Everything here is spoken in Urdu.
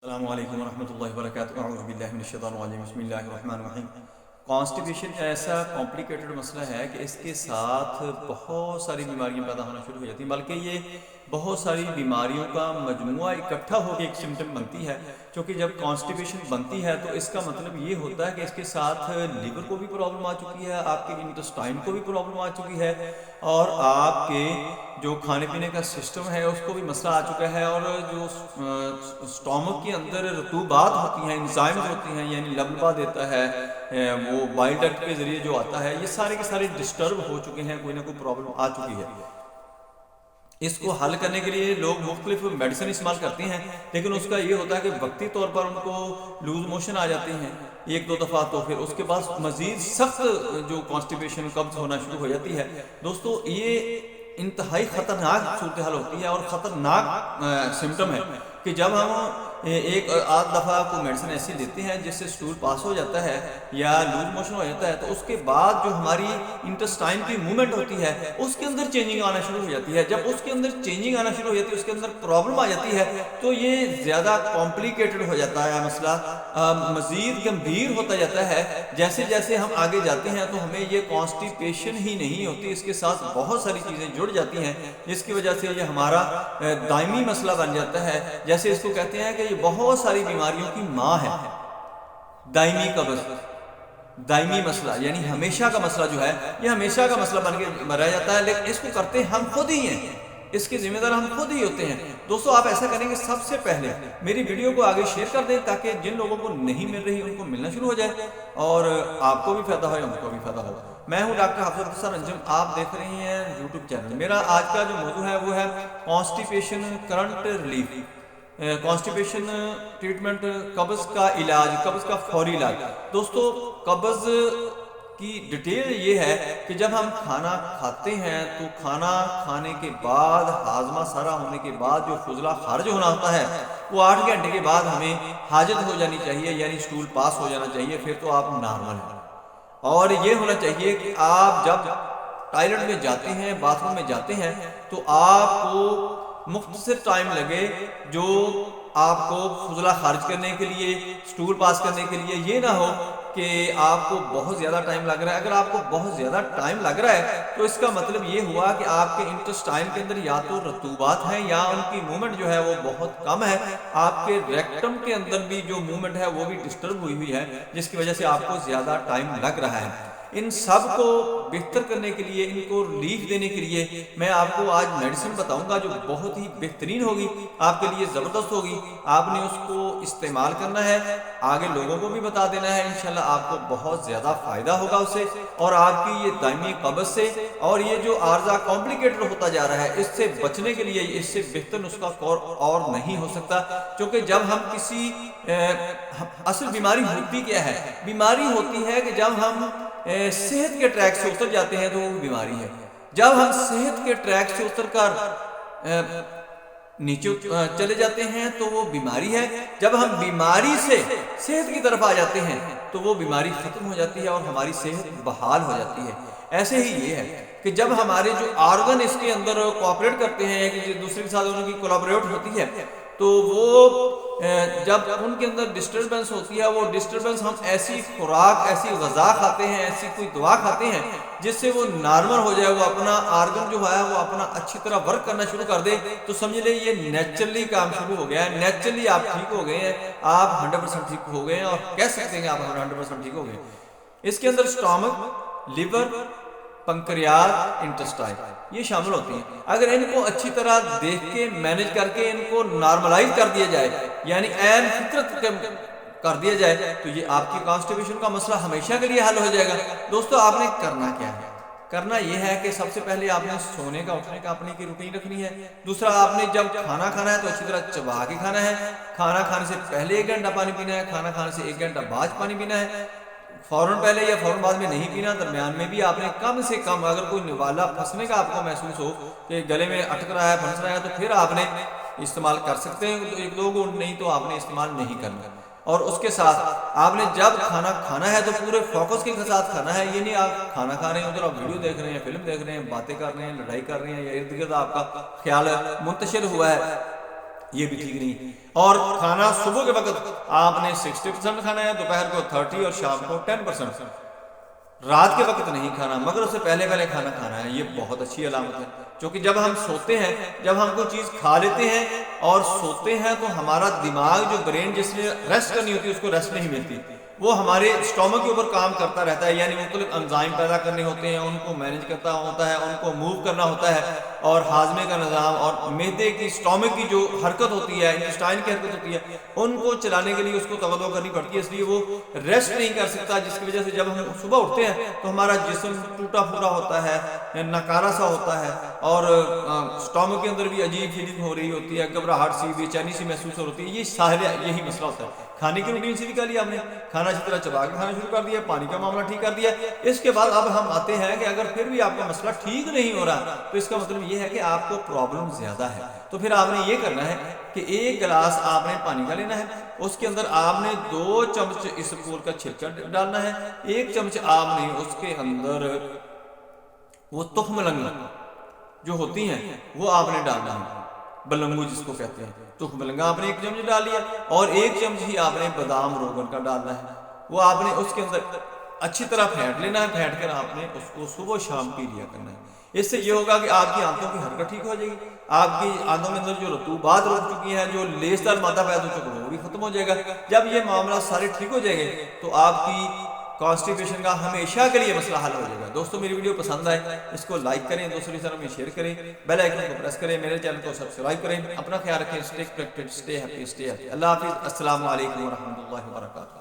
السلام علیکم ورحمۃ اللہ وبرکاتہ اعوذ باللہ من الشیطان الرجیم بسم اللہ الرحمن الرحیم۔ کانسٹیپیشن ایسا کمپلیکیٹڈ مسئلہ ہے کہ اس کے ساتھ بہت ساری بیماریاں پیدا ہونا شروع ہو جاتی ہیں، بلکہ یہ بہت ساری بیماریوں کا مجموعہ اکٹھا ہو کے ایک سمٹم بنتی ہے۔ کیونکہ جب کانسٹیپیشن بنتی ہے تو اس کا مطلب یہ ہوتا ہے کہ اس کے ساتھ لیور کو بھی پرابلم آ چکی ہے، آپ کے انٹسٹائن کو بھی پرابلم آ چکی ہے، اور آپ کے جو کھانے پینے کا سسٹم ہے اس کو بھی مسئلہ آ چکا ہے، اور جو اسٹامک کے اندر رطوبات ہوتی ہیں، انزائمز ہوتی ہیں، یعنی لبلبا دیتا ہے وہ بائل ڈکٹ کے ذریعے جو آتا ہے، یہ سارے کے سارے ڈسٹرب ہو چکے ہیں، کوئی نہ کوئی پرابلم آ چکی ہے۔ اس کو حل کرنے کے لیے لوگ مختلف میڈیسن استعمال کرتے ہیں، لیکن اس کا یہ ہوتا ہے کہ وقتی طور پر ان کو لوز موشن آ جاتے ہیں ایک دو دفعہ، تو پھر اس کے بعد مزید سخت جو کانسٹیپیشن قبض ہونا شروع ہو جاتی ہے۔ دوستو یہ انتہائی خطرناک صورتحال ہوتی ہے اور خطرناک سمٹم ہے کہ جب ہم ایک آدھ دفعہ کو میڈیسن ایسی لیتے ہیں جس سے سٹول پاس ہو جاتا ہے یا لوز موشن ہو جاتا ہے، تو اس کے بعد جو ہماری انٹسٹائن کی موومنٹ ہوتی ہے اس کے اندر چینجنگ آنا شروع ہو جاتی ہے۔ جب اس کے اندر چینجنگ آنا شروع ہو جاتی ہے، اس کے اندر پرابلم آ جاتی ہے، تو یہ زیادہ کمپلیکیٹڈ ہو جاتا ہے مسئلہ، مزید گمبھیر ہوتا جاتا ہے۔ جیسے جیسے ہم آگے جاتے ہیں تو ہمیں یہ کانسٹیپیشن ہی نہیں ہوتی، اس کے ساتھ بہت ساری چیزیں جڑ جاتی ہیں، جس کی وجہ سے یہ ہمارا دائمی مسئلہ بن جاتا ہے۔ جیسے اس کو کہتے ہیں کہ یہ بہت ساری بیماریوں کی ماں ہے، دائمی قبض، دائمی مسئلہ، یعنی ہمیشہ کا مسئلہ جو ہے یہ ہمیشہ کا مسئلہ بن کے رہ جاتا ہے، لیکن اس کو کرتے ہم خود ہی ہیں، اس کے ذمہ دار ہم خود ہی ہوتے ہیں۔ دوستو آپ ایسا کریں کہ سب سے پہلے میری ویڈیو کو آگے شیئر کر دیں تاکہ جن لوگوں کو نہیں مل رہی ان کو ملنا شروع ہو جائے، اور آپ کو بھی فائدہ ہو، ان کو بھی فائدہ ہو۔ میں ہوں ڈاکٹر حافظ حسن انجم، آپ دیکھ رہے ہیں یوٹیوب چینل۔ میرا آج کا جو موضوع ہے وہ ہے constipation current relief, constipation treatment, قبض کا علاج، قبض کا فوری علاج۔ دوستو قبض کی ڈیٹیل یہ ہے کہ جب ہم کھانا کھاتے ہیں تو کھانا کھانے کے بعد ہاضمہ سارا ہونے کے بعد جو فضلہ خارج ہونا ہوتا ہے وہ 8 گھنٹے کے بعد ہمیں حاجت ہو جانی چاہیے، یعنی سٹول پاس ہو جانا چاہیے، پھر تو آپ نارمل ہیں۔ اور یہ ہونا چاہیے کہ آپ جب ٹائلٹ میں جاتے ہیں، باتھ روم میں جاتے ہیں، تو آپ کو مختصر ٹائم لگے جو آپ کو فضلہ خارج کرنے کے لیے، سٹول پاس کرنے کے لیے۔ یہ نہ ہو کہ آپ کو بہت زیادہ ٹائم لگ رہا ہے۔ اگر آپ کو بہت زیادہ ٹائم لگ رہا ہے تو اس کا مطلب یہ ہوا کہ آپ کے انٹسٹائن کے اندر یا تو رطوبات ہیں یا ان کی موومنٹ جو ہے وہ بہت کم ہے، آپ کے ریکٹم کے اندر بھی جو موومنٹ ہے وہ بھی ڈسٹرب ہوئی ہے، جس کی وجہ سے آپ کو زیادہ ٹائم لگ رہا ہے۔ ان سب کو بہتر کرنے کے لیے، ان کو ریلیف دینے کے لیے میں آپ کو آج میڈیسن بتاؤں گا جو بہت ہی بہترین ہوگی، آپ کے لیے زبردست ہوگی۔ آپ نے اس کو استعمال کرنا ہے، آگے لوگوں کو بھی بتا دینا ہے، انشاءاللہ آپ کو بہت زیادہ فائدہ ہوگا اس سے، اور آپ کی یہ دائمی قبض سے اور یہ جو عارضہ کمپلیکیٹڈ ہوتا جا رہا ہے اس سے بچنے کے لیے اس سے بہتر نسخہ اور نہیں ہو سکتا۔ کیونکہ جب ہم کسی اصل بیماری ہوتی کیا ہے؟ بیماری ہوتی ہے کہ جب ہم صحت کے ٹریک سے اتر جاتے ہیں تو وہ بیماری ہے۔ جب ہم صحت کے ٹریک سے اتر کر نیچے چلے جاتے ہیں تو وہ بیماری ہے۔ جب ہم بیماری سے صحت کی طرف آ جاتے ہیں تو وہ بیماری ختم ہو جاتی ہے اور ہماری صحت بحال ہو جاتی ہے۔ ایسے ہی یہ ہے کہ جب ہمارے جو آرگن اس کے اندر کوآپریٹ کرتے ہیں کہ دوسرے کے ساتھ ان کی کولیبریٹ ہوتی ہے، تو وہ جب ان کے اندر ڈسٹربنس ہوتی ہے، وہ ڈسٹربنس ہم ایسی خوراک، ایسی غذا کھاتے ہیں، ایسی کوئی دوا کھاتے ہیں جس سے وہ نارمل ہو جائے، وہ اپنا آرگن جو ہے وہ اپنا اچھی طرح ورک کرنا شروع کر دے، تو سمجھ لیں یہ نیچرلی کام شروع ہو گیا ہے، نیچرلی آپ ٹھیک ہو گئے ہیں، آپ 100% ٹھیک ہو گئے ہیں، اور کہہ سکتے ہیں کہ آپ 100% ٹھیک ہو گئے ہیں۔ اس کے اندر سٹامک، لیور، پنکریاس، انٹسٹائن یہ شامل ہوتی ہیں۔ اگر ان کو اچھی طرح دیکھ کے مینج کر کے ان کو نارملائز کر دیا جائے، یعنی عین فطرت کر دیا جائے، تو یہ آپ کی کانسٹیپیشن کا مسئلہ ہمیشہ کے لیے حل ہو جائے گا۔ دوستو آپ نے کرنا کیا ہے؟ کرنا یہ ہے کہ سب سے پہلے آپ نے سونے کا، اٹھنے کا اپنی کی روٹین رکھنی ہے۔ دوسرا، آپ نے جب کھانا کھانا ہے تو اچھی طرح چبا کے کھانا ہے۔ کھانا کھانے سے پہلے 1 گھنٹہ پانی پینا ہے، کھانا کھانے سے 1 گھنٹہ بعد پانی پینا ہے۔ فوراً پہلے یا فوراً بعد میں نہیں پینا، درمیان میں بھی آپ نے کم سے کم، اگر کوئی نوالا پھنسنے کا آپ کو محسوس ہو کہ گلے میں اٹک رہا ہے، پھنس رہا ہے، تو پھر آپ نے استعمال کر سکتے ہیں، ایک دو گھونٹ، نہیں تو آپ نے استعمال نہیں کرنا۔ اور اس کے ساتھ آپ نے جب کھانا کھانا ہے تو پورے فوکس کے ساتھ کھانا ہے، یہ نہیں آپ کھانا کھا رہے ہیں ادھر آپ ویڈیو دیکھ رہے ہیں، فلم دیکھ رہے ہیں، باتیں کر رہے ہیں، لڑائی کر رہے ہیں، یا ارد گرد آپ کا خیال منتشر ہوا ہے، یہ بھی ٹھیک نہیں. اور کھانا صبح کے وقت آپ نے 60% کھانا ہے، دوپہر کو 30 اور شام کو 10%. رات کے وقت نہیں کھانا، مگر اس سے پہلے کھانا کھانا ہے. یہ بہت اچھی علامت ہے، کیونکہ جب ہم سوتے ہیں، جب ہم کوئی چیز کھا لیتے ہیں اور سوتے ہیں تو ہمارا دماغ جو برین جس نے ریسٹ کرنی ہوتی ہے اس کو ریسٹ نہیں ملتی، وہ ہمارے اسٹومک کے اوپر کام کرتا رہتا ہے. یعنی مختلف انزائم پیدا کرنے ہوتے ہیں، ان کو مینیج کرتا ہوتا ہے، ان کو موو کرنا ہوتا ہے، اور ہاضمے کا نظام اور معدے کی اسٹومک کی جو حرکت ہوتی ہے، انٹسٹائن کی حرکت ہوتی ہے، ان کو چلانے کے لیے اس کو تغذیہ کرنی پڑتی ہے. اس لیے وہ ریسٹ نہیں کر سکتا، جس کی وجہ سے جب ہم صبح اٹھتے ہیں تو ہمارا جسم ٹوٹا پھوٹا ہوتا ہے، نکارا سا ہوتا ہے، اور اسٹومک کے اندر بھی عجیب فیلنگ ہو رہی ہوتی ہے، گھبراہٹ سی، بے چینی سی محسوس ہوتی ہے. یہ سارے یہی مسئلہ ہوتا ہے. کھانے کی روٹین سے بھی کر لیا آپ نے، کھانا اچھی طرح چبا کے کھانا شروع کر دیا، پانی کا معاملہ ٹھیک کر دیا. اس کے بعد اب ہم آتے ہیں کہ اگر پھر بھی آپ کا مسئلہ ٹھیک نہیں ہو رہا تو اس کا مطلب یہ ہے کہ آپ کو پرابلم زیادہ ہے. تو پھر آپ نے یہ کرنا ہے کہ 1 گلاس آپ نے پانی کا لینا ہے، اس کے اندر آپ نے 2 چمچ اس پھول کا چھلکا ڈالنا ہے، 1 چمچ آپ نے اس کے اندر وہ تخم لنگا جو ہوتی ہیں وہ آپ نے ڈالنا ہے، بلنگو جس کو کہتے ہیں. تخم لنگا آپ نے 1 چمچ ڈال لیا، اور 1 چمچ ہی آپ نے بادام روغن کا ڈالنا ہے. وہ آپ نے اس کے اندر اچھی طرح پھینٹ لینا ہے، پھینٹ کر آپ نے اس کو صبح شام پی لیا کرنا ہے. اس سے یہ ہوگا کہ آپ کی آنتوں کی حرکت ٹھیک ہو جائے گی، آپ کی آنتوں میں اندر جو رطوبات رک چکی ہیں، جو لیسدار مادہ پیدا ہو چکا ہے وہ بھی ختم ہو جائے گا. جب یہ معاملہ سارے ٹھیک ہو جائیں گے تو آپ کی کانسٹیپیشن کا ہمیشہ کے لیے مسئلہ حل ہو جائے گا. دوستو میری ویڈیو پسند آئے اس کو لائک کریں، دوسری طرح میں شیئر کریں، بیل آئیکن کو پریس کریں، میرے چینل کو سبسکرائب کریں. اپنا خیال رکھیں. Stay connected, stay happy, stay healthy. اللہ حافظ. السلام علیکم ورحمۃ اللہ وبرکاتہ.